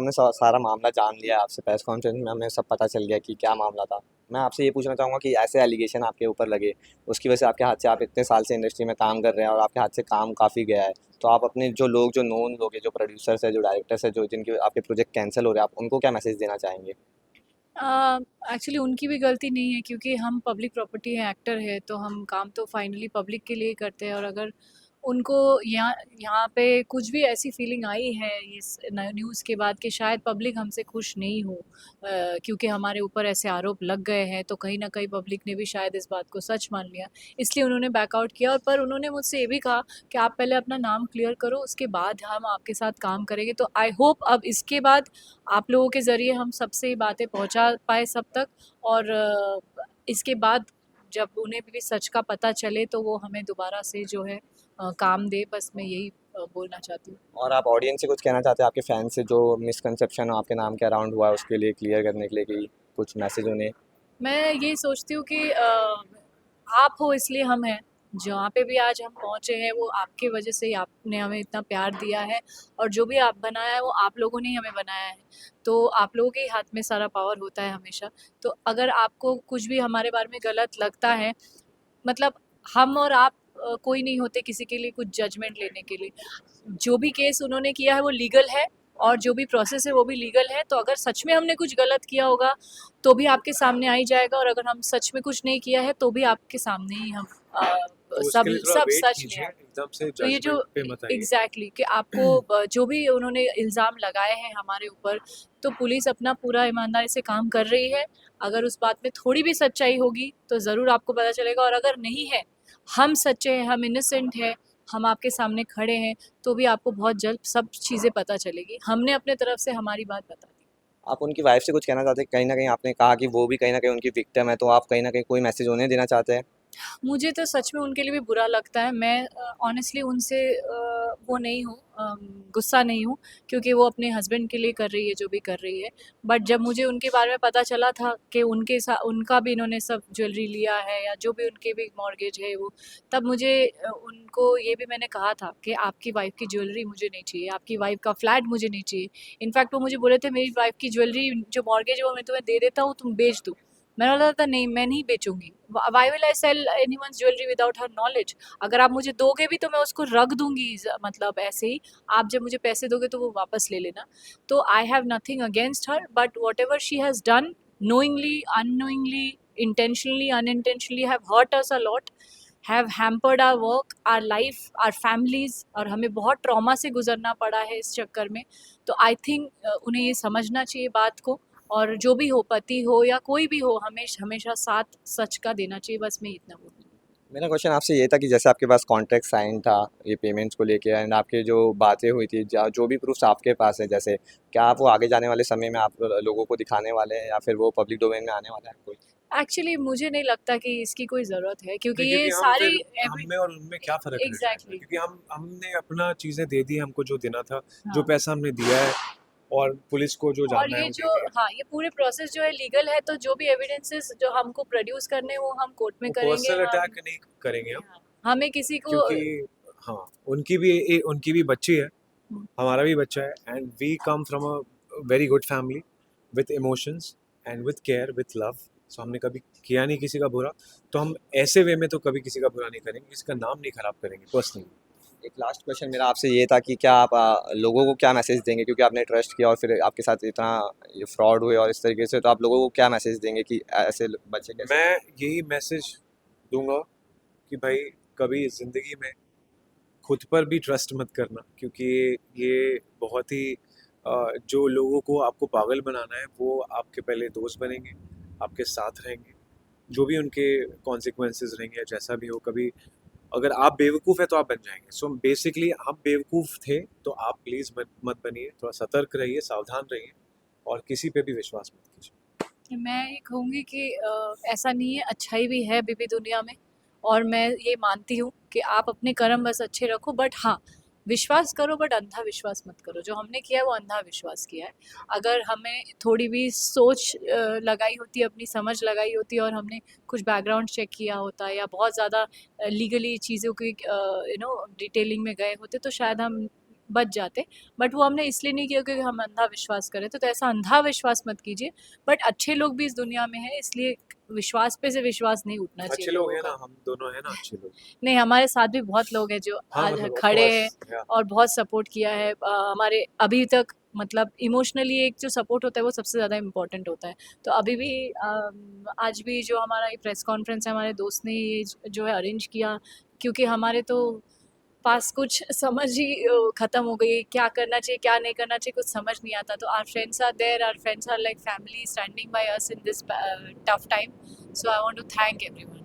हमने सारा मामला जान लिया, आपसे प्रेस कॉन्फ्रेंस में हमें सब पता चल गया कि क्या मामला था। मैं आपसे ये पूछना चाहूँगा कि ऐसे एलिगेशन आपके ऊपर लगे, उसकी वजह से आपके हाथ से, आप इतने साल से इंडस्ट्री में काम कर रहे हैं और आपके हाथ से काम काफ़ी गया है, तो आप अपने जो लोग, जो नोन लोग हैं, जो प्रोड्यूसर्स हैं, जो डायरेक्टर्स हैं, जो जिनके आपके प्रोजेक्ट कैंसिल हो रहे हैं, आप उनको क्या मैसेज देना चाहेंगे? एक्चुअली उनकी भी गलती नहीं है, क्योंकि हम पब्लिक प्रॉपर्टी है, एक्टर है, तो हम काम तो फाइनली पब्लिक के लिए ही करते हैं। और अगर उनको यहाँ यहाँ पे कुछ भी ऐसी फीलिंग आई है इस न्यूज़ के बाद कि शायद पब्लिक हमसे खुश नहीं हो, क्योंकि हमारे ऊपर ऐसे आरोप लग गए हैं, तो कहीं ना कहीं पब्लिक ने भी शायद इस बात को सच मान लिया, इसलिए उन्होंने बैकआउट किया। और पर उन्होंने मुझसे ये भी कहा कि आप पहले अपना नाम क्लियर करो, उसके बाद हम आपके साथ काम करेंगे। तो आई होप अब इसके बाद आप लोगों के ज़रिए हम सबसे ये बातें पहुंचा पाए सब तक। और इसके बाद जब उन्हें भी सच का पता चले तो वो हमें दोबारा से जो है काम दे, बस मैं यही बोलना चाहती हूँ। और आप ऑडियंस से कुछ कहना चाहते हैं, आपके फैंस से जो मिसकंसेप्शन आपके नाम के अराउंड हुआ है उसके लिए क्लियर करने के लिए, कि कुछ मैसेज उन्हें? मैं यही सोचती हूँ कि आप हो इसलिए हम हैं, जहाँ पे भी आज हम पहुँचे हैं वो आपकी वजह से ही, आपने हमें इतना प्यार दिया है। और जो भी आप बनाया है वो आप लोगों ने ही हमें बनाया है, तो आप लोगों के ही हाथ में सारा पावर होता है हमेशा। तो अगर आपको कुछ भी हमारे बारे में गलत लगता है, मतलब हम और आप कोई नहीं होते किसी के लिए कुछ जजमेंट लेने के लिए। जो भी केस उन्होंने किया है वो लीगल है, और जो भी प्रोसेस है वो भी लीगल है। तो अगर सच में हमने कुछ गलत किया होगा तो भी आपके सामने आ ही जाएगा, और अगर हम सच में कुछ नहीं किया है तो भी आपके सामने ही हम तो सब उसके लिए थोड़ा सब वेट सच ले कीजिए, आएंगे। एकदम से तो ये जो जजमेंट पे मत आइए। कि आपको जो भी उन्होंने इल्ज़ाम लगाए हैं हमारे ऊपर, तो पुलिस अपना पूरा ईमानदारी से काम कर रही है। अगर उस बात में थोड़ी भी सच्चाई होगी तो ज़रूर आपको पता चलेगा, और अगर नहीं है, हम सच्चे हैं, हम इनोसेंट हैं, हम आपके सामने खड़े हैं, तो भी आपको बहुत जल्द सब चीज़ें पता चलेगी। हमने अपने तरफ से हमारी बात बता दी। आप उनकी वाइफ से कुछ कहना चाहते हैं? कहीं ना कहीं आपने कहा कि वो भी कहीं ना कहीं उनकी विक्टिम है, तो आप कहीं ना कहीं कोई मैसेज उन्हें देना चाहते हैं? मुझे तो सच में उनके लिए भी बुरा लगता है। मैं ऑनेस्टली उनसे वो नहीं हूँ, गुस्सा नहीं हूँ, क्योंकि वो अपने हस्बैंड के लिए कर रही है जो भी कर रही है। बट जब मुझे उनके बारे में पता चला था कि उनका भी इन्होंने सब ज्वेलरी लिया है, या जो भी उनके भी मॉर्गेज है वो, तब मुझे उनको ये भी मैंने कहा था कि आपकी वाइफ की ज्वेलरी मुझे नहीं चाहिए, आपकी वाइफ का फ्लैट मुझे नहीं चाहिए। इनफैक्ट वो मुझे बोले थे मेरी वाइफ की ज्वेलरी जो मॉर्गेज है वो मैं तुम्हें दे देता हूँ, तुम बेच दो। मैंने बोला था नहीं, मैं नहीं बेचूंगी। Why will I sell anyone's jewellery without her knowledge? अगर आप मुझे दोगे भी तो मैं उसको रख दूंगी, मतलब ऐसे ही। आप जब मुझे पैसे दोगे तो वो वापस ले लेना। तो I have nothing against her, but what ever she has done, knowingly, unknowingly, intentionally, unintentionally, have hurt us a lot, have hampered our work, our life, our families, और हमें बहुत ट्रॉमा से गुजरना पड़ा है इस चक्कर में। तो आई थिंक उन्हें ये समझना चाहिए बात को, और जो भी हो, पति हो या कोई भी हो, हमेशा साथ सच का देना चाहिए। बस मैं इतना बोलूँ। मेरा क्वेश्चन आपसे ये था कि जैसे आपके पास कॉन्ट्रैक्ट साइन था ये पेमेंट्स को लेके, एंड आपके जो बातें हुई थी, जो भी प्रूफ्स आपके पास है, जैसे क्या आप वो आगे जाने वाले समय में आप लोगों को दिखाने वाले हैं, या फिर वो पब्लिक डोमेन में आने वाला है कोई? एक्चुअली मुझे नहीं लगता कि इसकी कोई ज़रूरत है, क्योंकि नहीं, ये क्योंकि हम सारी फिर हम में और उनमें क्या फ़र्क रह जाएगा? एग्जैक्टली। क्योंकि हमने अपना चीज़ें दे दी, हमको जो देना था, जो हाँ। पैसा हमने दिया है, और पुलिस को जो और जानना है ये वो दे जो, दिया। हाँ, ये पूरे प्रोसेस जो है लीगल है, तो जो भी एविडेंसेस जो हमको प्रोड्यूस करने हैं, वो हम कोर्ट में वो करेंगे। पर्सनल हम, अटैक नहीं करेंगे हम, हाँ, हमें किसी को। क्योंकि हाँ, उनकी भी बच्ची है, हमारा भी बच्चा है, and we come from a very good family with emotions and with care with love. So हमने कभी किया नहीं किसी का बुरा, तो हम ऐसे वे में तो कभी किसी का बुरा नहीं करेंगे, किसी का नाम नहीं खराब करेंगे पर्सनली। एक लास्ट क्वेश्चन मेरा आपसे ये था कि क्या आप लोगों को क्या मैसेज देंगे, क्योंकि आपने ट्रस्ट किया और फिर आपके साथ इतना ये फ्रॉड हुए और इस तरीके से, तो आप लोगों को क्या मैसेज देंगे कि ऐसे बच्चे कैसे? मैं यही मैसेज दूंगा कि भाई, कभी ज़िंदगी में खुद पर भी ट्रस्ट मत करना, क्योंकि ये बहुत ही जो लोगों को आपको पागल बनाना है वो आपके पहले दोस्त बनेंगे, आपके साथ रहेंगे, जो भी उनके कॉन्सिक्वेंसेस रहेंगे या जैसा भी हो। कभी अगर आप बेवकूफ़ है तो आप बन जाएंगे। सो बेसिकली हम बेवकूफ़ थे, तो आप प्लीज़ मत बनिए, थोड़ा सतर्क रहिए, सावधान रहिए, और किसी पे भी विश्वास मत कीजिए। मैं ये कहूँगी कि ऐसा नहीं है, अच्छाई भी है अभी भी दुनिया में। और मैं ये मानती हूँ कि आप अपने कर्म बस अच्छे रखो, बट हाँ, विश्वास करो, बट अंधा विश्वास मत करो। जो हमने किया है वो अंधा विश्वास किया है। अगर हमें थोड़ी भी सोच लगाई होती, अपनी समझ लगाई होती, और हमने कुछ बैकग्राउंड चेक किया होता, या बहुत ज़्यादा लीगली चीज़ों की डिटेलिंग में गए होते, तो शायद हम बच जाते, बट वो हमने इसलिए नहीं किया क्योंकि हम अंधा विश्वास करें। तो ऐसा अंधा विश्वास मत कीजिए, बट अच्छे लोग भी इस दुनिया में हैं, इसलिए विश्वास पे से विश्वास नहीं उठना अच्छे चाहिए लोग लोगों हैं ना, का। हम दोनों हैं ना अच्छे लोग। नहीं, हमारे साथ भी बहुत लोग हैं जो हाँ आज मतलब ऑफ खड़े हैं कोर्स या और बहुत सपोर्ट किया है हमारे अभी तक। मतलब इमोशनली एक जो सपोर्ट होता है वो सबसे ज़्यादा इम्पोर्टेंट होता है। तो अभी भी आज भी जो हमारा ये प्रेस कॉन्फ्रेंस है, हमारे दोस्त ने ये जो है अरेंज किया, क्योंकि हमारे तो पास कुछ समझ ही ख़त्म हो गई, क्या करना चाहिए क्या नहीं करना चाहिए कुछ समझ नहीं आता। तो our friends are there, our friends are like family standing by us in this tough time, so I want to thank everyone.